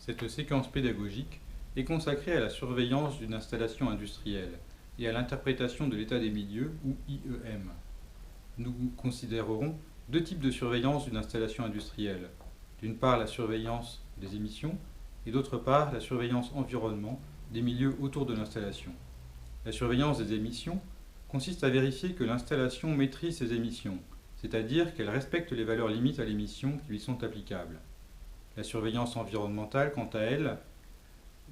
Cette séquence pédagogique est consacrée à la surveillance d'une installation industrielle et à l'interprétation de l'état des milieux, ou IEM. Nous considérerons deux types de surveillance d'une installation industrielle. D'une part, la surveillance des émissions et d'autre part, la surveillance environnement des milieux autour de l'installation. La surveillance des émissions consiste à vérifier que l'installation maîtrise ses émissions, c'est-à-dire qu'elle respecte les valeurs limites à l'émission qui lui sont applicables. La surveillance environnementale, quant à elle,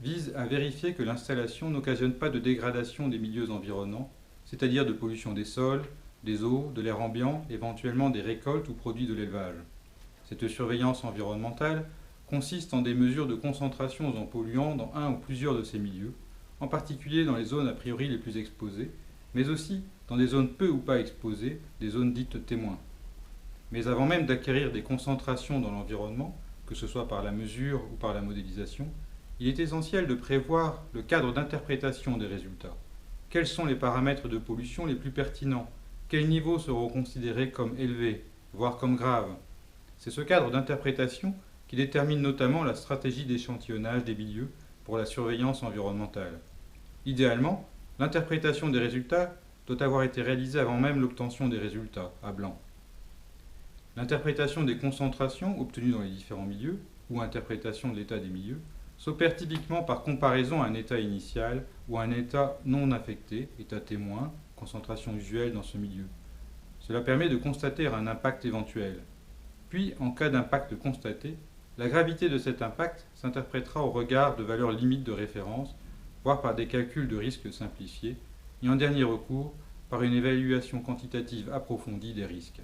vise à vérifier que l'installation n'occasionne pas de dégradation des milieux environnants, c'est-à-dire de pollution des sols, des eaux, de l'air ambiant, éventuellement des récoltes ou produits de l'élevage. Cette surveillance environnementale consiste en des mesures de concentration en polluants dans un ou plusieurs de ces milieux, en particulier dans les zones a priori les plus exposées, mais aussi dans des zones peu ou pas exposées, des zones dites témoins. Mais avant même d'acquérir des concentrations dans l'environnement, que ce soit par la mesure ou par la modélisation, il est essentiel de prévoir le cadre d'interprétation des résultats. Quels sont les paramètres de pollution les plus pertinents? Quels niveaux seront considérés comme élevés, voire comme graves? C'est ce cadre d'interprétation qui détermine notamment la stratégie d'échantillonnage des milieux pour la surveillance environnementale. Idéalement, l'interprétation des résultats doit avoir été réalisée avant même l'obtention des résultats, à blanc. L'interprétation des concentrations obtenues dans les différents milieux, ou interprétation de l'état des milieux, s'opère typiquement par comparaison à un état initial ou à un état non affecté, état témoin, concentration usuelle dans ce milieu. Cela permet de constater un impact éventuel. Puis, en cas d'impact constaté, la gravité de cet impact s'interprétera au regard de valeurs limites de référence, voire par des calculs de risques simplifiés, et en dernier recours, par une évaluation quantitative approfondie des risques.